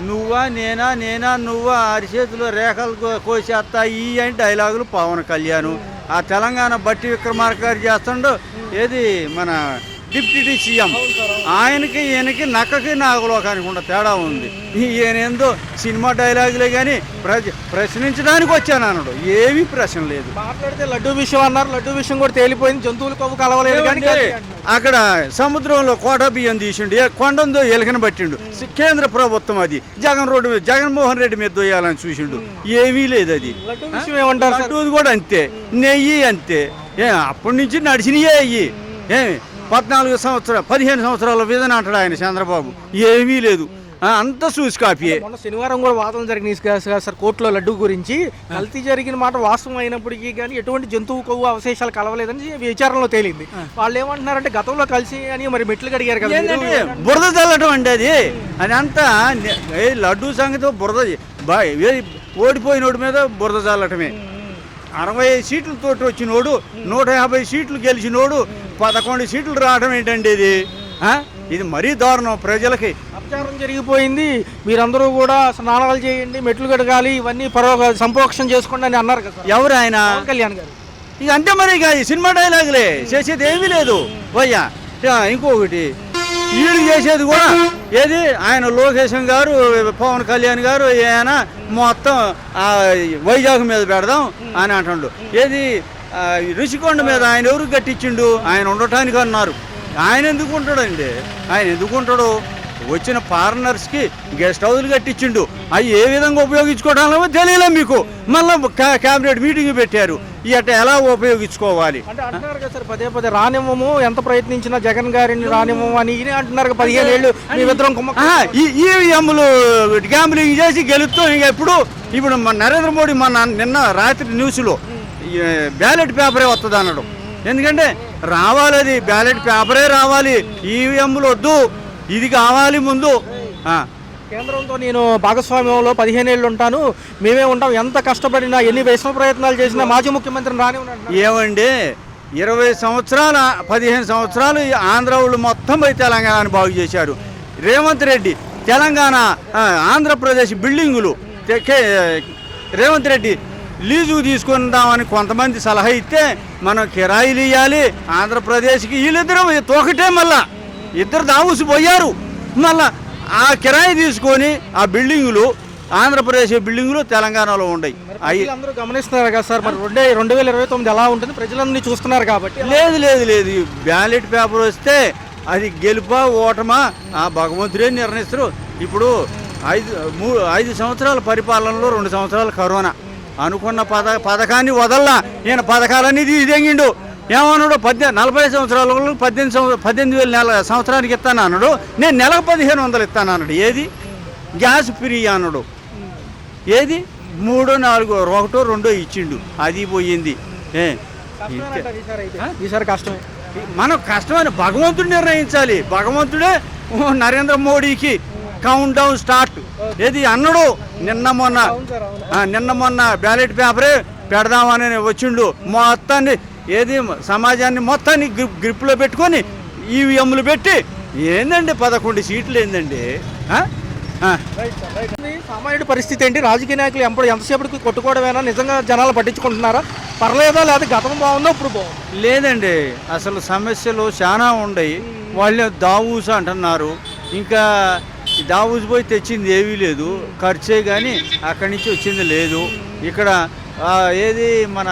నువ్వా నేనా నేనా నువ్వా అరిచేతిలో రేఖలు కోసేస్తా ఈ అని డైలాగులు పవన్ కళ్యాణ్. ఆ తెలంగాణ బట్టి విక్రమార్క గారు చేస్తుండో ఏది మన డిప్యూటీ సీఎం, ఆయనకి ఈయనకి నక్కకి నాగలోకానికి ఉన్న తేడా ఉంది. ఈయనేందో సినిమా డైలాగులే కానీ ప్రశ్నించడానికి వచ్చాను అన్నాడు, ఏమీ ప్రశ్న లేదు. మాట్లాడితే లడ్డూ విషయం అన్నారు, లడ్డూ విషయం కూడా తేలిపోయింది, జంతువుల కొవ్వు కలవలేదు. కానీ అక్కడ సముద్రంలో కోట బియ్యం తీసిండు, కొండందో ఎలుకన పట్టిండు. కేంద్ర ప్రభుత్వం అది జగన్మోహన్ రెడ్డి మీద దొయ్యాలని చూసిండు, ఏమీ లేదు. అది లడ్డూది కూడా అంతే, నెయ్యి అంతే. అప్పటి నుంచి నడిచినయే అయ్యి. 15 సంవత్సరాల విధన అంటాడు ఆయన చంద్రబాబు, ఏమీ లేదు, అంతా చూసి కాపీయే. మొన్న శనివారం కూడా వాదన జరిగినాయి సార్ కోర్టులో లడ్డు గురించి. కల్తీ జరిగిన మాట వాస్తవం అయినప్పటికీ కానీ ఎటువంటి జంతువు కొవ్వు అవశేషాలు కలవలేదని విచారణలో తేలింది. వాళ్ళు ఏమంటున్నారంటే గతంలో కలిసి అని మరి మెట్లు కడిగారు కదా, బురద చల్లటం అండి అది. అది అంతా లడ్డూ సంగతి బురద ఓడిపోయినోడి మీద బురద చల్లటమే. 60 సీట్లతోటి వచ్చినోడు 150 సీట్లు గెలిచినోడు 11 సీట్లు రావడం ఏంటండి ఇది? ఇది మరీ దారుణం. ప్రజలకి అపచారం జరిగిపోయింది, మీరందరూ కూడా స్నానాలు చేయండి, మెట్లు కడగాలి, ఇవన్నీ సంపోక్షం చేసుకోండి అని అన్నారు కదా. ఎవరు ఆయన? కళ్యాణ్ గారు. ఇక అంతే మరి, ఇక సినిమా డైలాగులే, చేసేది ఏమీ లేదు భయ్యా. ఇంకొకటి వీళ్ళు చేసేది కూడా ఏది, ఆయన లోకేశం గారు పవన్ కళ్యాణ్ గారు ఆయన మొత్తం వైజాగ్ మీద పెడదాం అని అంటుండు. ఏది రుషికొండ మీద ఆయన ఎవరు కట్టించిండు? ఆయన ఉండటానికి అన్నారు. ఆయన ఎందుకు ఉంటాడండి? ఆయన ఎందుకు ఉంటాడు? వచ్చిన ఫారినర్స్కి గెస్ట్ హౌస్లు కట్టించిండు, అవి ఏ విధంగా ఉపయోగించుకోవడాలో తెలియలే మీకు. మళ్ళీ క్యాబినెట్ మీటింగ్ పెట్టారు, ఇట ఎలా ఉపయోగించుకోవాలి అంటే అంటున్నారు కదా సార్, పదే రానివ్వము, ఎంత ప్రయత్నించినా జగన్ గారిని రానివ్వము అని అంటున్నారు. 15 ఏళ్ళు ఈవీఎంలు గ్యాంబ్లింగ్ చేసి గెలుస్తూ ఇప్పుడు నరేంద్ర మోడీ నిన్న రాత్రి న్యూస్లో బ్యాలెట్ పేపరే వస్తుంది అన్నాడు. ఎందుకంటే రావాలి, అది బ్యాలెట్ పేపరే రావాలి, ఈవీఎంలు వద్దు, ఇది కావాలి ముందు. కేంద్రంతో నేను భాగస్వామ్యంలో 15 ఏళ్ళు ఉంటాను, మేమే ఉంటాం, ఎంత కష్టపడినా ఎన్ని విశ్వ ప్రయత్నాలు చేసినా మాజీ ముఖ్యమంత్రిని రానివ్వండి. ఏమండి 20 సంవత్సరాలు 15 సంవత్సరాలు ఆంధ్ర వాళ్ళు మొత్తం పోయి తెలంగాణని బాగు చేశారు. రేవంత్ రెడ్డి తెలంగాణ ఆంధ్రప్రదేశ్ బిల్డింగులు రేవంత్ రెడ్డి లీజుకు తీసుకుందామని కొంతమంది సలహా ఇస్తే మనం కిరాయిలు ఇవ్వాలి ఆంధ్రప్రదేశ్కి. వీళ్ళిద్దరూ తోకటే, మళ్ళా ఇద్దరు దావుసి పోయారు. మళ్ళా ఆ కిరాయి తీసుకొని ఆ బిల్డింగులు ఆంధ్రప్రదేశ్ బిల్డింగులు తెలంగాణలో ఉన్నాయి. అందరూ గమనిస్తున్నారు కదా సార్, మరి 2029 ఎలా ఉంటుంది ప్రజలందరినీ చూస్తున్నారు కాబట్టి. లేదు బ్యాలెట్ పేపర్ వస్తే అది గెలుపా ఓటమా ఆ భగవంతుడే నిర్ణయిస్తారు. ఇప్పుడు 5 సంవత్సరాల పరిపాలనలో 2 సంవత్సరాలు కరోనా, అనుకున్న పథకాన్ని వదల్లా. ఈయన పథకాలన్నీ తీసిదెంగిండు. ఏమన్నాడు? 40 సంవత్సరాల 18,000 సంవత్సరానికి ఇస్తాను అన్నాడు. నేను నెలకు 1,500 ఇస్తాను అన్నాడు. ఏది గ్యాస్ ఫ్రీ అన్నాడు. ఏది 3, 4, 1, 2 ఇచ్చిండు, అది పోయింది. ఈసారి కష్టమే. మనం కష్టమని భగవంతుడు నిర్ణయించాలి. భగవంతుడే నరేంద్ర మోడీకి కౌంట్ డౌన్ స్టార్ట్ ఏది అన్నాడు. నిన్న మొన్న బ్యాలెట్ పేపరే పెడదామని వచ్చిండు. మొత్తాన్ని ఏది సమాజాన్ని మొత్తాన్ని గ్రిప్లో పెట్టుకొని ఈవీఎంలు పెట్టి ఏందండి 11 సీట్లు ఏందండి? సామాన్యుడి పరిస్థితి ఏంటి? రాజకీయ నాయకులు ఎంతసేపటికి కొట్టుకోవడమేనా? నిజంగా జనాలు పట్టించుకుంటున్నారా? పర్లేదా, లేదా గతం బాగుందో ఇప్పుడు బాగుంది? లేదండి, అసలు సమస్యలు చాలా ఉన్నాయి. వాళ్ళు దావూస్ అంటున్నారు, ఇంకా దావూస్ పోయి తెచ్చింది ఏమీ లేదు, ఖర్చే కానీ అక్కడి నుంచి వచ్చింది లేదు. ఇక్కడ ఏది మన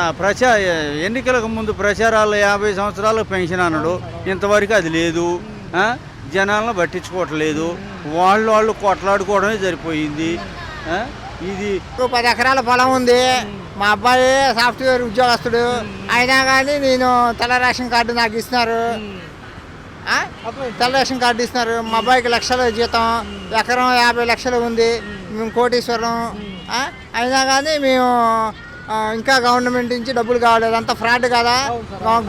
ఎన్నికలకు ముందు ప్రచారాలు 50 సంవత్సరాలకు పెన్షన్ అన్నాడు, ఇంతవరకు అది లేదు. జనాలను పట్టించుకోవట్లేదు, వాళ్ళు కొట్లాడుకోవడమే సరిపోయింది. ఇది 10 ఎకరాల పొలం ఉంది, మా అబ్బాయి సాఫ్ట్వేర్ ఉద్యోగస్తుడు, అయినా కానీ నేను తెల్ల రేషన్ కార్డు నాకు ఇస్తున్నారు. తెల్ల రేషన్ కార్డు ఇస్తున్నారు. మా అబ్బాయికి లక్షల జీతం, ఎకరం 50 లక్షలు ఉంది, మేము కోటీశ్వరం. అయినా కానీ మేము ఇంకా గవర్నమెంట్ నుంచి డబ్బులు కావలేదు. అంత ఫ్రాడ్ కదా,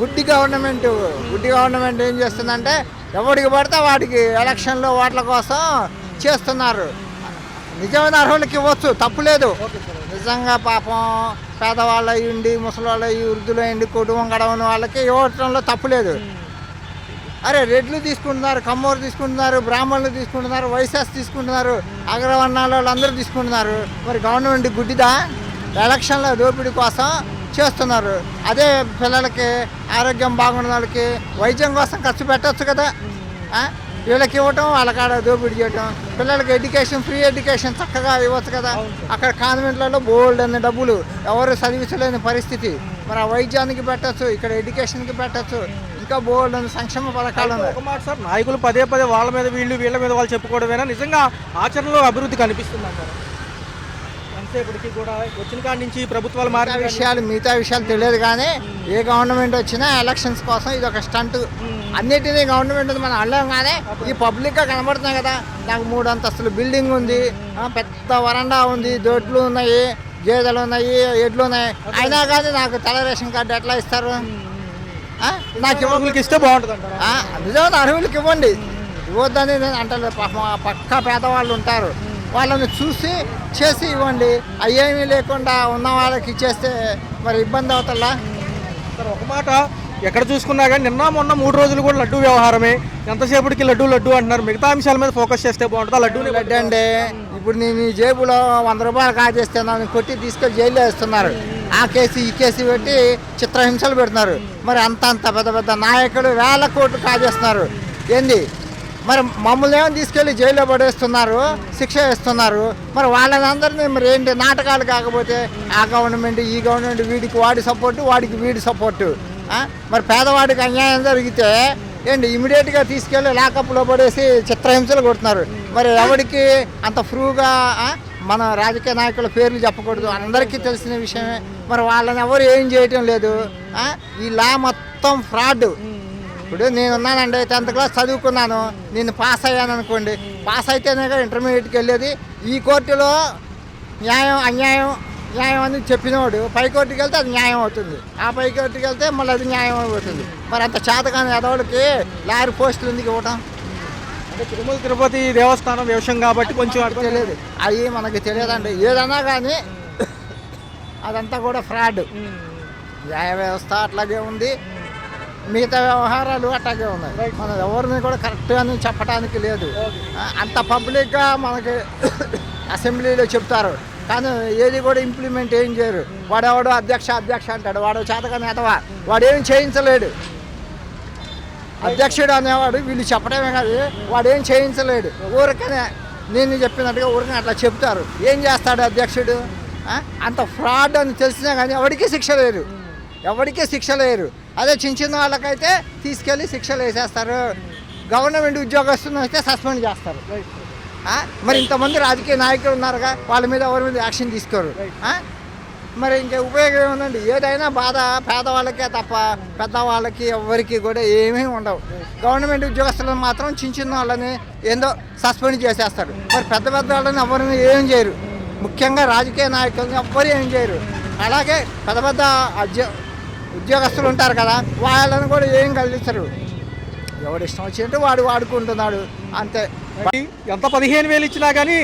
గుడ్డి గవర్నమెంట్ ఏం చేస్తుందంటే ఎవరికి పడితే వాడికి ఎలక్షన్లో ఓట్ల కోసం చేస్తున్నారు. నిజమైన అర్హులకి ఇవ్వచ్చు, తప్పులేదు. నిజంగా పాపం పేదవాళ్ళు అయ్యిండి, ముసలి వాళ్ళు అయ్యి, వృద్ధులు అయ్యిండి, కుటుంబం గడవని వాళ్ళకి ఇవ్వటంలో తప్పులేదు. అరే రెడ్లు తీసుకుంటున్నారు, కమ్మోరు తీసుకుంటున్నారు, బ్రాహ్మణులు తీసుకుంటున్నారు, వైశ్యాస్ తీసుకుంటున్నారు, అగ్రవర్ణాల వాళ్ళు అందరూ తీసుకుంటున్నారు. మరి గవర్నమెంట్ గుడ్డిదా? ఎలక్షన్ల దోపిడీ కోసం చేస్తున్నారు. అదే పిల్లలకి ఆరోగ్యం బాగున్న వాళ్ళకి వైద్యం కోసం ఖర్చు పెట్టచ్చు కదా. వీళ్ళకి ఇవ్వటం, వాళ్ళ కాడ దోపిడీ చేయటం. పిల్లలకి ఎడ్యుకేషన్, ఫ్రీ ఎడ్యుకేషన్ చక్కగా ఇవ్వచ్చు కదా. అక్కడ కాన్వెంట్లలో బోల్డ్ అనే డబ్బులు, ఎవరు చదివించలేని పరిస్థితి. మరి ఆ వైద్యానికి పెట్టచ్చు, ఇక్కడ ఎడ్యుకేషన్కి పెట్టచ్చు, ఇంకా బోల్డ్ అని సంక్షేమ పథకాలు ఉన్నాయి. ఒక మాట సార్, నాయకులు పదే పదే వాళ్ళ మీద వీళ్ళ మీద వాళ్ళు చెప్పుకోవడమేనా నిజంగా ఆచరణలో అభివృద్ధి కనిపిస్తుంది అంటారు? ఎంతసేపటికి కూడా వచ్చిన కాడి నుంచి ప్రభుత్వాలు మిగతా విషయాలు తెలియదు, కానీ ఏ గవర్నమెంట్ వచ్చినా ఎలక్షన్స్ కోసం ఇది ఒక స్టంట్. అన్నిటినీ గవర్నమెంట్ మనం అడలేం, కానీ ఈ పబ్లిక్గా కనబడుతున్నాయి కదా. నాకు 3 అంతస్తులు బిల్డింగ్ ఉంది, పెద్ద వరండా ఉంది, దొడ్లు ఉన్నాయి, గేదెలు ఉన్నాయి, ఎడ్లు ఉన్నాయి. అయినా కానీ నాకు తెల్ల రేషన్ కార్డు ఎట్లా ఇస్తారు? నాకు ఇస్తే బాగుంటుంది. నిజమైన అర్హులకి ఇవ్వండి, ఇవ్వద్దని నేను అంటలేదు. పక్కా పేదవాళ్ళు ఉంటారు, వాళ్ళని చూసి చేసి ఇవ్వండి. అయ్యేమీ లేకుండా ఉన్న వాళ్ళకి ఇచ్చేస్తే మరి ఇబ్బంది అవుతుందా? ఒక మాట, ఎక్కడ చూసుకున్నా కానీ నిన్న మొన్న 3 రోజులు కూడా లడ్డు వ్యవహారమే. ఎంతసేపటికి లడ్డు అంటున్నారు. మిగతా అంశాల మీద ఫోకస్ చేస్తే బాగుంటుంది. లడ్డు అంటే ఇప్పుడు నీ జేబులో 100 రూపాయలు కాజేస్తే నన్ను కొట్టి తీసుకొని జైల్లో వేస్తున్నారు. ఆ కేసు ఈ కేసు పెట్టి చిత్రహింసలు పెడుతున్నారు. మరి అంత పెద్ద నాయకులు వేల కోట్లు కాజేస్తున్నారు. ఏంది మరి మమ్మల్ని ఏమో తీసుకెళ్ళి జైల్లో పడేస్తున్నారు, శిక్ష వేస్తున్నారు. మరి వాళ్ళని అందరినీ మరి ఏంటి నాటకాలు? కాకపోతే ఆ గవర్నమెంట్ ఈ గవర్నమెంట్, వీడికి వాడి సపోర్టు, వాడికి వీడి సపోర్టు. మరి పేదవాడికి అన్యాయం జరిగితే ఏంటి ఇమీడియట్గా తీసుకెళ్ళి లాకప్లో పడేసి చిత్రహింసలు కొడుతున్నారు. మరి ఎవరికి అంత ఫ్రూగా మన రాజకీయ నాయకుల పేర్లు చెప్పకూడదు, అందరికీ తెలిసిన విషయమే. మరి వాళ్ళని ఎవరు ఏం చేయటం లేదు. ఈ లా మొత్తం ఫ్రాడ్. ఇప్పుడు నేను ఉన్నానండి, 10th క్లాస్ చదువుకున్నాను, నేను పాస్ అయ్యాను అనుకోండి. పాస్ అయితేనే ఇంటర్మీడియట్కి వెళ్ళేది. ఈ కోర్టులో న్యాయం అన్యాయం న్యాయం అని చెప్పినవాడు పై కోర్టుకి వెళ్తే అది న్యాయం అవుతుంది, ఆ పై కోర్టుకి వెళ్తే మళ్ళీ అది న్యాయం అవుతుంది. మరి అంత చేతకాని ఎదవాళ్ళకి లారీ పోస్టులు ఎందుకు ఇవ్వటం? అంటే తిరుపతి దేవస్థానం వ్యవసాయం కాబట్టి కొంచెం తెలియదు, అవి మనకి తెలియదండి. ఏదన్నా కానీ అదంతా కూడా ఫ్రాడ్. న్యాయ వ్యవస్థ అట్లాగే ఉంది, మిగతా వ్యవహారాలు అట్లాగే ఉన్నాయి. మనం ఎవరిని కూడా కరెక్ట్గా చెప్పడానికి లేదు. అంత పబ్లిక్గా మనకి అసెంబ్లీలో చెప్తారు, కానీ ఏది కూడా ఇంప్లిమెంట్ ఏం చేయరు. వాడెవడో అధ్యక్ష అంటాడు, వాడు చేతకాని ఎదవా, వాడు ఏం చేయించలేడు. అధ్యక్షుడు అనేవాడు వీళ్ళు చెప్పడమే కాదు, వాడు ఏం చేయించలేడు. ఊరికనే నేను చెప్పినట్టుగా ఊరికనే అట్లా చెప్తారు. ఏం చేస్తాడు అధ్యక్షుడు? అంత ఫ్రాడ్ అని తెలిసినా కానీ ఎవరికీ శిక్ష లేరు. అదే చిన్న వాళ్ళకైతే తీసుకెళ్ళి శిక్షలు వేసేస్తారు. గవర్నమెంట్ ఉద్యోగస్తులను అయితే సస్పెండ్ చేస్తారు. మరి ఇంతమంది రాజకీయ నాయకులు ఉన్నారుగా, వాళ్ళ మీద ఎవరి మీద యాక్షన్ తీసుకోరు. మరి ఇంకా ఉపయోగం ఏముందండి? ఏదైనా బాధ పేదవాళ్ళకే తప్ప పెద్దవాళ్ళకి ఎవరికి కూడా ఏమీ ఉండవు. గవర్నమెంట్ ఉద్యోగస్తులను మాత్రం చిన్న వాళ్ళని ఏందో సస్పెండ్ చేసేస్తారు. మరి పెద్ద వాళ్ళని ఎవరిని ఏం చేయరు, ముఖ్యంగా రాజకీయ నాయకులను ఎవ్వరు ఏం చేయరు. అలాగే పెద్ద ఉద్యోగస్తులు ఉంటారు కదా, వాళ్ళని కూడా ఏం కలిగిస్తారు. ఎవడు ఇష్టం వచ్చినట్టు వాడు వాడుకుంటున్నాడు అంతే. ఎంత 15,000 ఇచ్చినా కానీ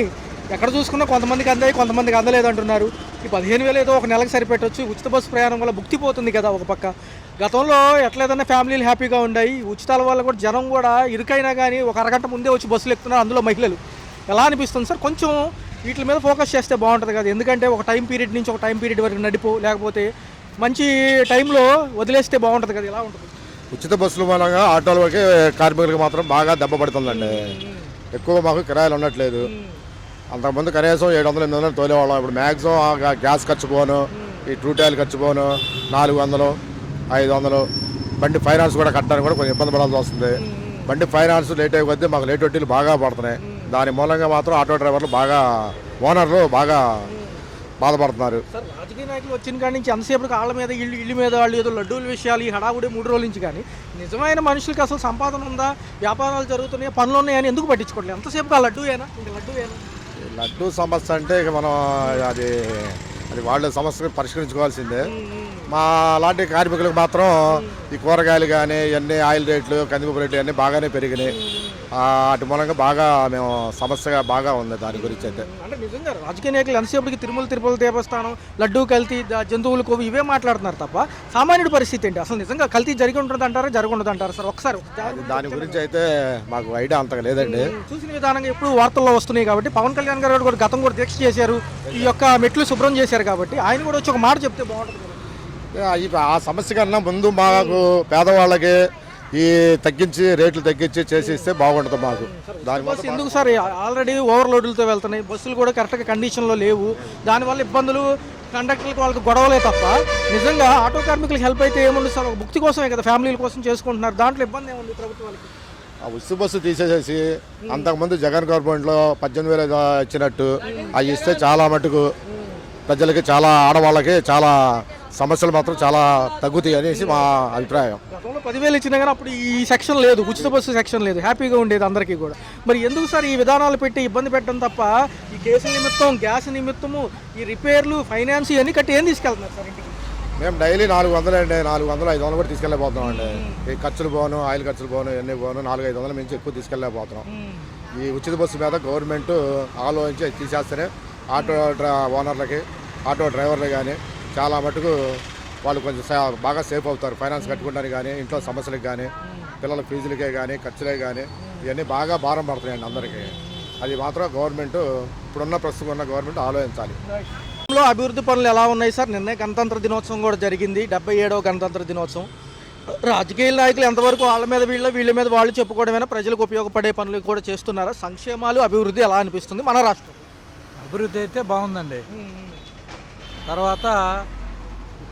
ఎక్కడ చూసుకున్నా కొంతమందికి అందాయి, కొంతమందికి అందలేదు అంటున్నారు. ఈ 15,000 ఏదో ఒక నెలకు సరిపెట్టవచ్చు. ఉచిత బస్సు ప్రయాణం వల్ల భుక్తి పోతుంది కదా ఒక పక్క. గతంలో ఎట్లేదన్నా ఫ్యామిలీలు హ్యాపీగా ఉన్నాయి, ఉచితాల వల్ల కూడా జనం కూడా ఇరుకైనా కానీ ఒక అరగంట ముందే వచ్చి బస్సులు ఎక్కుతున్నారు, అందులో మహిళలు. ఎలా అనిపిస్తుంది సార్? కొంచెం వీటి మీద ఫోకస్ చేస్తే బాగుంటుంది కదా. ఎందుకంటే ఒక టైం పీరియడ్ నుంచి ఒక టైం పీరియడ్ వరకు నడిపో, లేకపోతే మంచి టైంలో వదిలేస్తే బాగుంటుంది కదా. ఎలా ఉంటుంది? ఉచిత బస్సుల మూలంగా ఆటోల వరకే కార్మికులకు మాత్రం బాగా దెబ్బ పడుతుందండి. ఎక్కువ మాకు కిరాయిలు ఉండట్లేదు. అంతకుముందు కనీసం 700-800 తోలేవాళ్ళం. ఇప్పుడు మ్యాక్సిమం గ్యాస్ ఖర్చు పోను, ఈ ట్రూటాయిల్ ఖర్చు పోను 400, 500. బండి ఫైనాన్స్ కూడా కట్టడానికి కూడా కొంచెం ఇబ్బంది పడాల్సి వస్తుంది. బండి ఫైనాన్స్ లేట్ అయిపోతే మాకు లేట్ వడ్డీలు బాగా పడుతున్నాయి. దాని మూలంగా మాత్రం ఆటో డ్రైవర్లు బాగా, ఓనర్లు బాగా బాధపడుతున్నారు. సార్, రాజకీయ నాయకులు వచ్చిన కాడి నుంచి ఎంతసేపు కాళ్ళ మీద ఇల్లు మీద వాళ్ళు ఏదో లడ్డూల విషయాలు ఈ హడావుడి 3 రోజుల నుంచి, కానీ నిజమైన మనుషులకి అసలు సంపాదన ఉందా, వ్యాపారాలు జరుగుతున్నాయి, పనులు ఉన్నాయని ఎందుకు పట్టించుకోవట్లేదు? ఎంతసేపు ఆ లడ్డూయేనా? లడ్డూ సమస్య అంటే ఇక మనం అది వాళ్ళ సమస్యను పరిష్కరించుకోవాల్సిందే. మా అలాంటి కార్మికులకు మాత్రం ఈ కూరగాయలు కానీ ఇవన్నీ ఆయిల్ రేట్లు, కందిపప్పు రేట్లు అన్నీ బాగానే పెరిగినాయి. అటు మూలంగా బాగా మేము సమస్యగా బాగా ఉంది దాని గురించి అయితే. అంటే నిజంగా రాజకీయ నాయకులు ఎంతసేపటికి తిరుపతి దేవస్థానం లడ్డూ కల్తీ జంతువులు కొవ్వు ఇవే మాట్లాడుతున్నారు తప్ప సామాన్యుడి పరిస్థితి ఏంటి? అసలు నిజంగా కల్తీ జరిగి ఉంటుంది అంటారా జరగఉండదు అంటారా సార్? ఒకసారి దాని గురించి అయితే మాకు ఐడియా అంతగా లేదండి. చూసిన విధానంగా ఎప్పుడు వార్తల్లో వస్తున్నాయి కాబట్టి పవన్ కళ్యాణ్ గారు కూడా గతం కూడా దీక్ష చేశారు, ఈ యొక్క మెట్లు శుభ్రం చేశారు కాబట్టి ఆయన కూడా వచ్చి ఒక మాట చెప్తే బాగుంటుంది కదా. ఆ సమస్య కన్నా ముందు మాకు పేదవాళ్ళకి ఈ తగ్గించి రేట్లు తగ్గించి చేసి ఇస్తే బాగుంటుంది మాకు. బస్సు ఎందుకు సార్ ఆల్రెడీ ఓవర్లోడ్లతో వెళ్తున్నాయి, బస్సులు కూడా కరెక్ట్గా కండిషన్లో లేవు, దానివల్ల ఇబ్బందులు కండక్టర్లకు వాళ్ళకి గొడవలే తప్ప నిజంగా ఆటో కార్మికులకు హెల్ప్ అయితే ఏముంది సార్? ఒక భుక్తి కోసమే కదా, ఫ్యామిలీల కోసం చేసుకుంటున్నారు, దాంట్లో ఇబ్బంది ఏముంది ప్రభుత్వానికి? ఆ ఉచిత బస్సు తీసేసేసి అంతకుముందు జగన్ గవర్నమెంట్లో 18,000 ఇచ్చినట్టు అవి ఇస్తే చాలా మటుకు ప్రజలకి చాలా ఆడవాళ్ళకి చాలా సమస్యలు మాత్రం చాలా తగ్గుతాయి అనేసి మా అభిప్రాయం. గతంలో 10,000 ఇచ్చినా కానీ అప్పుడు ఈ సెక్షన్ లేదు, ఉచిత బస్సు సెక్షన్ లేదు, హ్యాపీగా ఉండేది అందరికీ కూడా. మరి ఎందుకు సార్ ఈ విధానాలు పెట్టి ఇబ్బంది పెట్టడం తప్ప ఈ కేసుల నిమిత్తం, గ్యాస్ నిమిత్తము, ఈ రిపేర్లు, ఫైనాన్స్ ఇవన్నీ కట్టి ఏం తీసుకెళ్తున్నారు సార్ ఇంటికి? మేము డైలీ 400 అండి, 400, 500 కూడా తీసుకెళ్ళిపోతున్నాం అండి. ఈ ఖర్చులు పోను, ఆయిల్ ఖర్చులు పోను, ఇవన్నీ పోను, 400-500 మించి ఎక్కువ తీసుకెళ్ళలేకపోతున్నాం. ఈ ఉచిత బస్సు మీద గవర్నమెంట్ ఆలోచించి తీసేస్తేనే ఆటో ఓనర్లకి, ఆటో డ్రైవర్లు కానీ చాలా మటుకు వాళ్ళు కొంచెం బాగా సేఫ్ అవుతారు. ఫైనాన్స్ కట్టుకుంటానికి కానీ, ఇంట్లో సమస్యలకు కానీ, పిల్లల ఫీజులకే కానీ, ఖర్చులే కానీ ఇవన్నీ బాగా భారం పడుతున్నాయండి అందరికీ. అది మాత్రం గవర్నమెంట్ ప్రస్తుతం ఉన్న గవర్నమెంట్ ఆలోచించాలి. అభివృద్ధి పనులు ఎలా ఉన్నాయి సార్? నిన్నే గణతంత్ర దినోత్సవం కూడా జరిగింది, 77వ గణతంత్ర దినోత్సవం. రాజకీయ నాయకులు ఎంతవరకు వాళ్ళ మీద వీళ్ళ మీద వాళ్ళు చెప్పుకోవడమైనా ప్రజలకు ఉపయోగపడే పనులు కూడా చేస్తున్నారా? సంక్షేమాలు, అభివృద్ధి ఎలా అనిపిస్తుంది మన రాష్ట్రం? అభివృద్ధి అయితే బాగుందండి. తర్వాత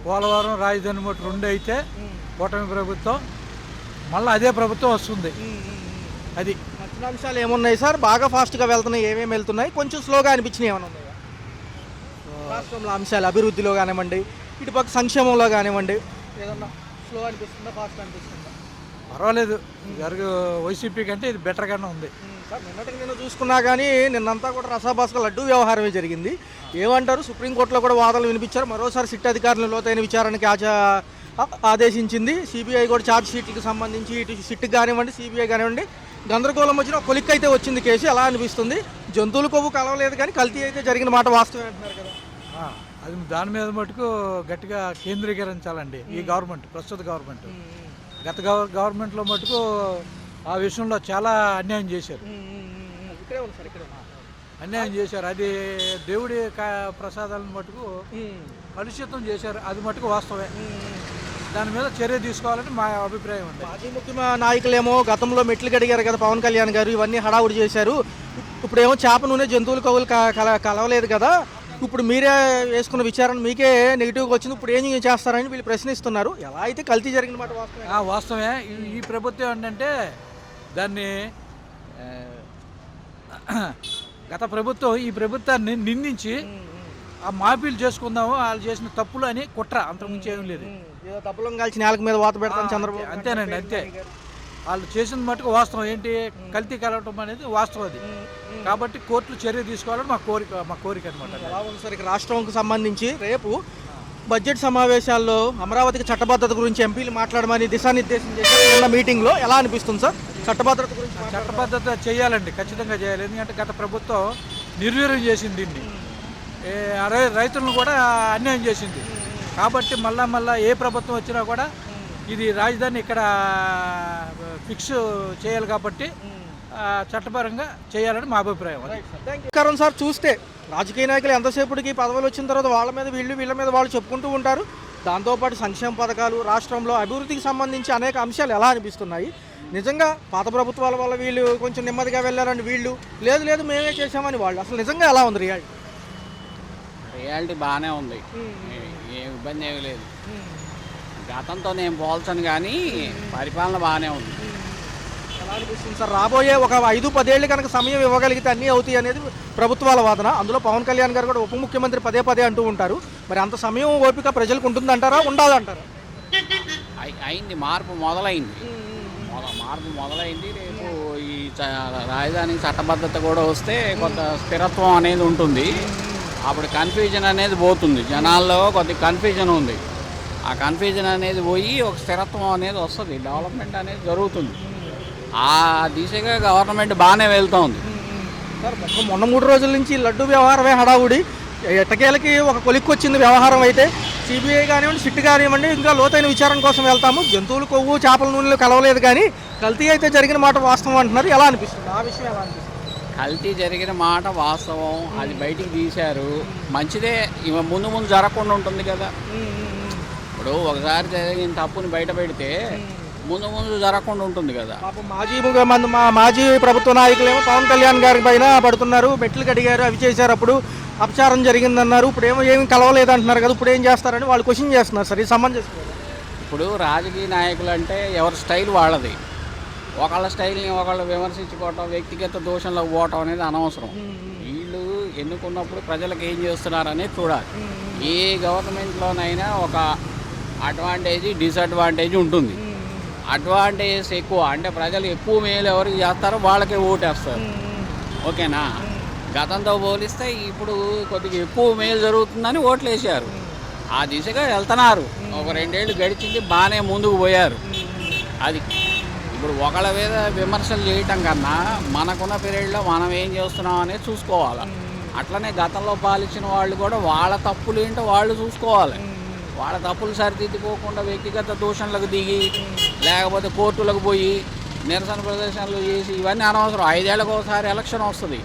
పోలవరం, రాజధాని మోటు 2 అయితే కూటమి ప్రభుత్వం, మళ్ళీ అదే ప్రభుత్వం వస్తుంది. అది నచ్చిన అంశాలు ఏమున్నాయి సార్? బాగా ఫాస్ట్గా వెళ్తున్నాయి, ఏమేమి వెళ్తున్నాయి? కొంచెం స్లోగా అనిపించినవి ఏమైనా ఉన్నాయా రాష్ట్రంలో అంశాలు? అభివృద్ధిలో కానివ్వండి, ఇటుపక్క సంక్షేమంలో కానివ్వండి, ఏదన్నా స్లో అనిపిస్తుందా, ఫాస్ట్ అనిపిస్తుందా? పర్వాలేదు, వైసీపీ కంటే ఇది బెటర్గానే ఉంది. సార్ నిన్నటికి నిన్న చూసుకున్నా కానీ నిన్నంతా కూడా రసాభాస్గా లడ్డూ వ్యవహారమే జరిగింది. ఏమంటారు? సుప్రీంకోర్టులో కూడా వాదనలు వినిపించారు, మరోసారి సిట్ అధికారులను లోతైన విచారణకి ఆదేశించింది. సిబిఐ కూడా ఛార్జ్ షీట్లకు సంబంధించి ఇటు సిట్కి కానివ్వండి, సిబిఐ కానివ్వండి, గందరగోళం వచ్చిన ఒక కొలిక్ అయితే వచ్చింది కేసు. ఎలా అనిపిస్తుంది? జంతువుల కొవ్వు కలవలేదు కానీ కల్తీ అయితే జరిగిన మాట వాస్తవమే అంటున్నారు కదా. అది దాని మీద మటుకు గట్టిగా కేంద్రీకరించాలండి ఈ గవర్నమెంట్, ప్రస్తుత గవర్నమెంట్. గత గవర్నమెంట్లో మటుకు ఆ విషయంలో చాలా అన్యాయం చేశారు. అన్యాయం చేశారు, అది దేవుడి ప్రసాదాలను మటుకు కలుషితం చేశారు, అది మటుకు వాస్తవమే. దాని మీద చర్య తీసుకోవాలని మా అభిప్రాయం ఉంది. మాజీ ముఖ్య నాయకులేమో గతంలో మెట్లు కడిగారు కదా పవన్ కళ్యాణ్ గారు, ఇవన్నీ హడావుడి చేశారు. ఇప్పుడేమో చేప నూనె జంతువుల కవులు కలవలేదు కదా, ఇప్పుడు మీరే వేసుకున్న విచారణ మీకే నెగిటివ్గా వచ్చింది, ఇప్పుడు ఏం చేస్తారని వీళ్ళు ప్రశ్నిస్తున్నారు. ఎలా అయితే కల్తీ జరిగిన మాట వాస్తవమే. వాస్తవమే. ఈ ప్రభుత్వం ఏంటంటే దాన్ని గత ప్రభుత్వం ఈ ప్రభుత్వాన్ని నిందించి ఆ మాఫీలు చేసుకుందాము, వాళ్ళు చేసిన తప్పులు అని కుట్ర, అంతకుమించి ఏం లేదు. తప్పులను కలిసి నేలకు మీద వాత పెడతాను చంద్రబాబు. అంతేనండి, అంతే. వాళ్ళు చేసిన మటుకు వాస్తవం. ఏంటి కల్తీ కలవటం అనేది వాస్తవం. అది కాబట్టి కోర్టులు చర్య తీసుకోవాలని మా కోరిక అనమాట. ఎలా ఉంది సార్ ఇక రాష్ట్రంకు సంబంధించి? రేపు బడ్జెట్ సమావేశాల్లో అమరావతికి చట్టబద్ధత గురించి ఎంపీలు మాట్లాడమని దిశానిర్దేశం చేశారు నిన్న మీటింగ్లో. ఎలా అనిపిస్తుంది సార్ చట్టబద్ధత గురించి? చట్టబద్ధత చేయాలండి, ఖచ్చితంగా చేయాలి. ఎందుకంటే గత ప్రభుత్వం నిర్వీర్యం చేసింది దీన్ని, రైతులను కూడా అన్యాయం చేసింది. కాబట్టి మళ్ళా ఏ ప్రభుత్వం వచ్చినా కూడా ఇది రాజధాని ఇక్కడ ఫిక్స్ చేయాలి కాబట్టి చట్టపరంగా చేయాలని మా అభిప్రాయం. నమస్కారం సార్. చూస్తే రాజకీయ నాయకులు ఎంతసేపటికి పదవులు వచ్చిన తర్వాత వాళ్ళ మీద వీళ్ళ మీద వాళ్ళు చెప్పుకుంటూ ఉంటారు. దాంతోపాటు సంక్షేమ పథకాలు, రాష్ట్రంలో అభివృద్ధికి సంబంధించి అనేక అంశాలు ఎలా అనిపిస్తున్నాయి? నిజంగా పాత ప్రభుత్వాల వల్ల వీళ్ళు కొంచెం నెమ్మదిగా వెళ్ళారని వీళ్ళు, లేదు మేమే చేసామని వాళ్ళు. అసలు నిజంగా ఎలా ఉంది రియాలిటీ? బాగానే ఉంది, ఏం ఇబ్బంది ఏమీ లేదు. గతంతో నేను పోల్చను కానీ పరిపాలన బాగానే ఉంది. ఎలా అనిపిస్తుంది సార్? రాబోయే ఒక 5-10 ఏళ్ళు కనుక సమయం ఇవ్వగలిగితే అన్నీ అవుతాయి అనేది ప్రభుత్వాల వాదన. అందులో పవన్ కళ్యాణ్ గారు కూడా ఉప ముఖ్యమంత్రి పదే అంటూ ఉంటారు. మరి అంత సమయం ఓపిక ప్రజలకు ఉంటుందంటారా, ఉండాలంటారా? అయింది, మార్పు మొదలైంది. రేపు ఈ రాజధాని చట్టబద్ధత కూడా వస్తే కొంత స్థిరత్వం అనేది ఉంటుంది. అప్పుడు కన్ఫ్యూజన్ అనేది పోతుంది, జనాల్లో కొద్ది కన్ఫ్యూజన్ ఉంది. ఆ కన్ఫ్యూజన్ అనేది పోయి ఒక స్థిరత్వం అనేది వస్తుంది, డెవలప్మెంట్ అనేది జరుగుతుంది. ఆ దిశగా గవర్నమెంట్ బాగానే వెళ్తోంది. సార్ మొన్న 3 రోజుల నుంచి లడ్డు వ్యవహారమే హడావుడి. ఎట్టకేలకి ఒక కొలిక్కొచ్చింది వ్యవహారం. అయితే సిబిఐ కానివ్వండి, సిట్ కానివ్వండి, ఇంకా లోతైన విచారణ కోసం వెళ్తాము. జంతువులు కొవ్వు చేపల నూనెలు కలవలేదు, కానీ కల్తీ అయితే జరిగిన మాట వాస్తవం అంటున్నారు. ఎలా అనిపిస్తుంది ఆ విషయం? ఎలా అనిపిస్తుంది? కల్తీ జరిగిన మాట వాస్తవం, అది బయటికి తీశారు, మంచిదే. ఇవ ముందు ముందు జరగకుండా ఉంటుంది కదా. ఇప్పుడు ఒకసారి జరిగిన తప్పుని బయట పెడితే ముందు ముందు జరగకుండా ఉంటుంది కదా. పాపం మాజీ ప్రభుత్వ నాయకులేమో పవన్ కళ్యాణ్ గారి పైన పడుతున్నారు. మెట్లు కడిగారు, అవి చేశారు, అప్పుడు అపచారం జరిగిందన్నారు. ఇప్పుడు ఏమి కలవలేదు అంటున్నారు కదా. ఇప్పుడు ఏం చేస్తారని వాళ్ళు క్వశ్చన్ చేస్తున్నారు. సార్ ఇది సంబంధించి ఇప్పుడు రాజకీయ నాయకులు అంటే ఎవరి స్టైల్ వాళ్ళది. ఒకళ్ళ స్టైల్ని ఒకళ్ళు విమర్శించుకోవటం, వ్యక్తిగత దోషంలోకి పోవటం అనేది అనవసరం. వీళ్ళు ఎన్నుకున్నప్పుడు ప్రజలకు ఏం చేస్తున్నారు అనేది చూడాలి. ఏ గవర్నమెంట్లోనైనా ఒక అడ్వాంటేజ్, డిసడ్వాంటేజ్ ఉంటుంది. అడ్వాంటేజెస్ ఎక్కువ అంటే ప్రజలు ఎక్కువ మేలు ఎవరికి చేస్తారో వాళ్ళకే ఓటేస్తారు. ఓకేనా? గతంతో పోలిస్తే ఇప్పుడు కొద్దిగా ఎక్కువ మేలు జరుగుతుందని ఓట్లు వేసారు. ఆ దిశగా వెళ్తున్నారు. ఒక 2 ఏళ్ళు గడిచింది, బాగానే ముందుకు పోయారు. అది ఇప్పుడు ఒకళ్ళ మీద విమర్శలు చేయటం కన్నా మనకున్న పీరియడ్లో మనం ఏం చేస్తున్నాం అనేది చూసుకోవాలి. అట్లనే గతంలో పాలించిన వాళ్ళు కూడా వాళ్ళ తప్పులు ఏంటో వాళ్ళు చూసుకోవాలి. వాళ్ళ తప్పులు సరిదిద్దుకోకుండా వ్యక్తిగత దూషణలకు దిగి, లేకపోతే కోర్టులకు పోయి నిరసన ప్రదర్శనలు చేసి ఇవన్నీ అనవసరం. 5 ఏళ్ళకు ఒకసారి ఎలక్షన్ వస్తుంది,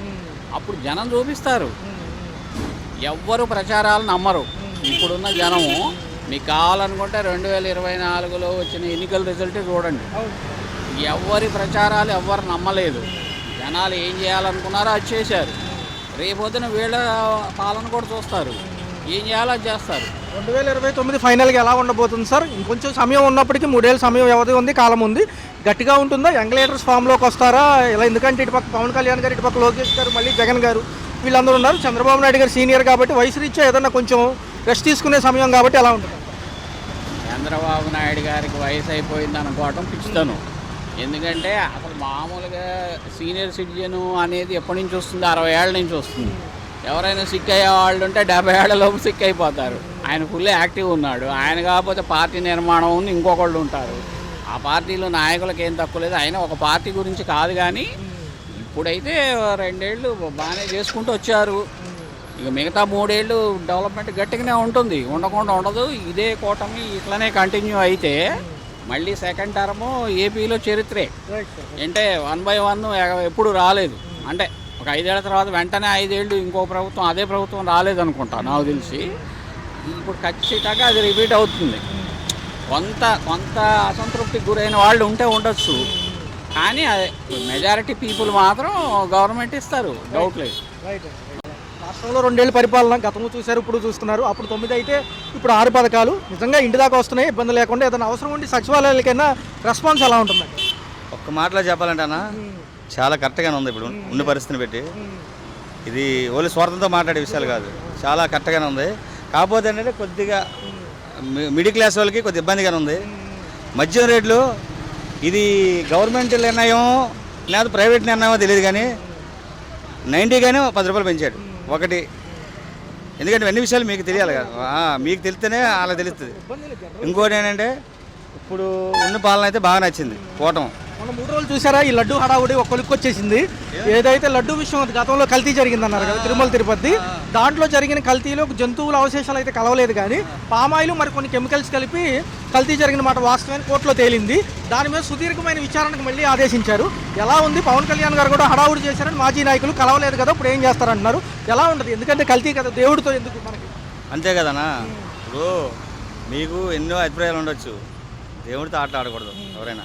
అప్పుడు జనం చూపిస్తారు. ఎవ్వరు ప్రచారాలు నమ్మరు. ఇప్పుడున్న జనము మీకు కావాలనుకుంటే 2024లో వచ్చిన ఎన్నికల రిజల్టే చూడండి. ఎవరి ప్రచారాలు ఎవ్వరు నమ్మలేదు. జనాలు ఏం చేయాలనుకున్నారో అది చేశారు. రేపొద్దున వీళ్ళ పాలన కూడా చూస్తారు, ఏం చేయాలో అది చేస్తారు. 2029 ఫైనల్గా ఎలా ఉండబోతుంది సార్? ఇంకొంచెం సమయం ఉన్నప్పటికీ 3 ఏళ్ళ సమయం వ్యవధి ఉంది, కాలం ఉంది. గట్టిగా ఉంటుందా? యంగ్ లీడర్స్ ఫామ్లోకి వస్తారా? ఇలా ఎందుకంటే ఇటుపక్క పవన్ కళ్యాణ్ గారు, ఇటుపక్క లోకేష్ గారు, మళ్ళీ జగన్ గారు, వీళ్ళందరూ ఉన్నారు. చంద్రబాబు నాయుడు గారు సీనియర్ కాబట్టి వయసు రీత్యా ఏదన్నా కొంచెం రెస్ట్ తీసుకునే సమయం కాబట్టి ఎలా ఉంటుంది? చంద్రబాబు నాయుడు గారికి వయసు అయిపోయింది అనుకోవటం పిచ్చితనం. ఎందుకంటే అసలు మామూలుగా సీనియర్ సిటిజన్ అనేది ఎప్పటి నుంచి వస్తుంది? 60 ఏళ్ళ నుంచి వస్తుంది. ఎవరైనా సిక్ అయ్యే వాళ్ళు ఉంటే 70 ఏళ్లలోపు సిక్ అయిపోతారు. ఆయన ఫుల్ యాక్టివ్ ఉన్నాడు. ఆయన కాకపోతే పార్టీ నిర్మాణం ఉంది, ఇంకొకళ్ళు ఉంటారు. ఆ పార్టీలో నాయకులకు ఏం తక్కువ లేదు. ఆయన ఒక పార్టీ గురించి కాదు, కానీ ఇప్పుడైతే 2 ఏళ్ళు బాగానే చేసుకుంటూ వచ్చారు. ఇక మిగతా 3 ఏళ్ళు డెవలప్మెంట్ గట్టిగానే ఉంటుంది, ఉండకుండా ఉండదు. ఇదే కూటమి ఇట్లనే కంటిన్యూ అయితే మళ్ళీ సెకండ్ టర్ము ఏపీలో చరిత్రే. అంటే 1 by 1 ఎప్పుడు రాలేదు. అంటే ఒక 5 ఏళ్ల తర్వాత వెంటనే 5 ఏళ్ళు ఇంకో ప్రభుత్వం, అదే ప్రభుత్వం రాలేదనుకుంటా నాకు తెలిసి. ఇప్పుడు ఖచ్చితంగా అది రిపీట్ అవుతుంది. కొంత అసంతృప్తికి గురైన వాళ్ళు ఉంటే ఉండొచ్చు, కానీ మెజారిటీ పీపుల్ మాత్రం గవర్నమెంట్ ఇస్తారు, డౌట్ లేదు. రాష్ట్రంలో 2 ఏళ్ళు పరిపాలన గతంలో చూశారు, ఇప్పుడు చూస్తున్నారు. అప్పుడు 9 అయితే ఇప్పుడు 6 పథకాలు నిజంగా ఇంటి దాకా వస్తున్నాయి, ఇబ్బంది లేకుండా. ఏదైనా అవసరం ఉండి సచివాలయాలకైనా రెస్పాన్స్ ఎలా ఉంటుంది? ఒక్క మాటలో చెప్పాలంటే అన్న, చాలా కరెక్ట్గానే ఉంది ఇప్పుడు ఉన్న పరిస్థితిని పెట్టి. ఇది ఓన్లీ స్వార్థంతో మాట్లాడే విషయాలు కాదు, చాలా కరెక్ట్గానే ఉంది. కాకపోతే ఏంటంటే కొద్దిగా మిడిల్ క్లాస్ వాళ్ళకి కొద్దిగా ఇబ్బందిగానే ఉంది. మద్యం రేట్లు ఇది గవర్నమెంట్ నిర్ణయం లేదా ప్రైవేట్ నిర్ణయమో తెలియదు, కానీ 90 కానీ 10 రూపాయలు పెంచాడు ఒకటి. ఎందుకంటే అన్ని విషయాలు మీకు తెలియాలి కదా, మీకు తెలిస్తేనే అలా తెలుస్తుంది. ఇంకోటి ఏంటంటే ఇప్పుడు ఉన్న పాలన అయితే బాగా నచ్చింది కూటమి. మొన్న 3 రోజులు చూసారా ఈ లడ్డు హడావుడి ఒక కొలిక్కి వచ్చేసింది. ఏదైతే లడ్డు విషయం గతంలో కల్తీ జరిగిందన్నారు కదా తిరుమల తిరుపతి, దాంట్లో జరిగిన కల్తీలో జంతువుల అవశేషాలు అయితే కలవలేదు, కానీ పామాయిల్ మరి కొన్ని కెమికల్స్ కలిపి కల్తీ జరిగిన మాట వాస్తవాన్ని కోర్టులో తేలింది. దాని మీద సుదీర్ఘమైన విచారణకు మళ్ళీ ఆదేశించారు. ఎలా ఉంది? పవన్ కళ్యాణ్ గారు కూడా హడావుడి చేశారని మాజీ నాయకులు, కలవలేదు కదా ఇప్పుడు ఏం చేస్తారంటున్నారు. ఎలా ఉంటుంది? ఎందుకంటే కల్తీ కదా, దేవుడితో ఎందుకు మనకి? అంతే కదనా. ఇప్పుడు మీకు ఎన్నో అభిప్రాయాలు ఉండొచ్చు, దేవుడితో ఆటలు ఆడకూడదు ఎవరైనా.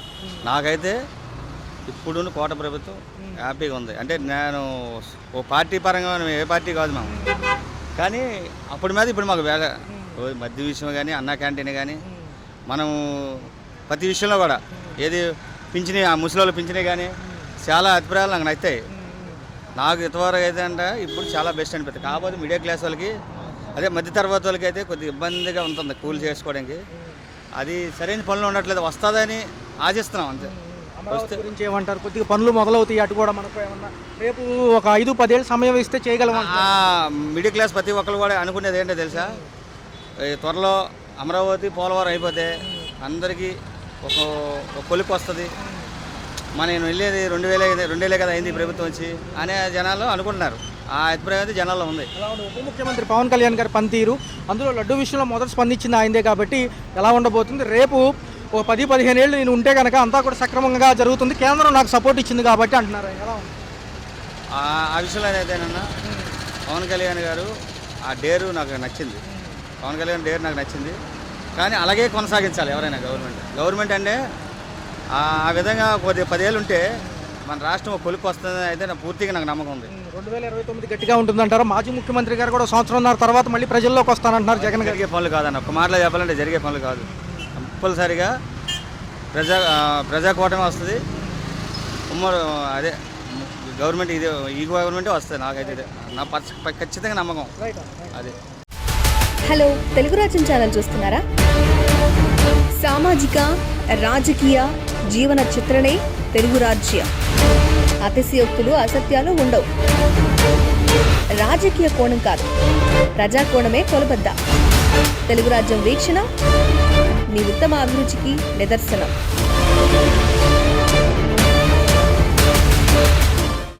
నాకైతే ఇప్పుడున్న కోట ప్రభుత్వం హ్యాపీగా ఉంది. అంటే నేను ఓ పార్టీ పరంగా ఏ పార్టీ కాదు మేము, కానీ అప్పటి మీద ఇప్పుడు మాకు వేళ మధ్య విషయం కానీ, అన్నా క్యాంటీన్ కానీ, మనం ప్రతి విషయంలో కూడా ఏది పింఛని, ఆ ముసలి పింఛని కానీ చాలా అభిప్రాయాలు నాకు నచ్చాయి. నాకు ఇంతవరకు అయితే అంటే ఇప్పుడు చాలా బెస్ట్ అనిపిస్తుంది. కాకపోతే మిడిల్ క్లాస్ వాళ్ళకి, అదే మధ్య తరగతి వాళ్ళకి అయితే కొద్దిగా ఇబ్బందిగా ఉంటుంది కూలి చేసుకోవడానికి. అది సరైన పనులు ఉండట్లేదు, వస్తుందని ఆశిస్తున్నాం అంతే. అమరావతి గురించి ఏమంటారు? కొద్దిగా పనులు మొదలవుతాయి అటు కూడా మనకు ఏమన్నా రేపు ఒక 5-10 ఏళ్ళు సమయం ఇస్తే చేయగలం. మిడిల్ క్లాస్ ప్రతి ఒక్కరు కూడా అనుకునేది ఏంటో తెలుసా, త్వరలో అమరావతి పోలవరం అయిపోతే అందరికీ ఒక కొలికి వస్తుంది. మనం వెళ్ళేది 2000 కదా అయింది ప్రభుత్వం వచ్చి అనే జనాలు అనుకుంటున్నారు. ఆ అభిప్రాయం అయితే జనాల్లో ఉంది. ఎలా ఉంది ఉప ముఖ్యమంత్రి పవన్ కళ్యాణ్ గారి పనితీరు, అందులో లడ్డు విషయంలో మొదట స్పందించింది ఆయనదే కాబట్టి ఎలా ఉండబోతుంది? రేపు ఓ 10-15 ఏళ్ళు నేను ఉంటే కనుక అంతా కూడా సక్రమంగా జరుగుతుంది, కేంద్రం నాకు సపోర్ట్ ఇచ్చింది కాబట్టి అంటున్నారు. ఎలా ఉంది? ఆ విషయంలో అయితేనన్నా పవన్ కళ్యాణ్ గారు ఆ డేరు నాకు నచ్చింది. పవన్ కళ్యాణ్ డేరు నాకు నచ్చింది. కానీ అలాగే కొనసాగించాలి ఎవరైనా గవర్నమెంట్ అంటే ఆ విధంగా 10 ఏళ్ళు ఉంటే మన రాష్ట్రం కొలుకు వస్తుంది అయితే నాకు పూర్తిగా నాకు నమ్మకం ఉంది. 2029 గట్టిగా ఉంటుందంటారా? మాజీ ముఖ్యమంత్రి గారు కూడా సంవత్సరంన్నర తర్వాత మళ్ళీ ప్రజల్లోకి వస్తానంటున్నారు. జగన్ గారు జరిగే పనులు కాదన్న, ఒక మాటలో చెప్పాలంటే జరిగే పనులు కాదు. కంపల్సరిగా ప్రజాకూటమి వస్తుంది. అదే గవర్నమెంట్ ఈ గవర్నమెంటే వస్తుంది. నాకైతే నా ఖచ్చితంగా నమ్మకం అదే. హలో, తెలుగు రాజ్యం ఛానల్ చూస్తున్నారా? సామాజిక రాజకీయ జీవన చిత్రణే తెలుగు రాజ్యం. అతిశయోక్తులు అసత్యాలు ఉండవు. రాజకీయ కోణం కాదు, ప్రజా కోణమే కొలబద్ద. తెలుగు రాజ్యం వీక్షణ మీ ఉత్తమ అభిరుచికి నిదర్శనం.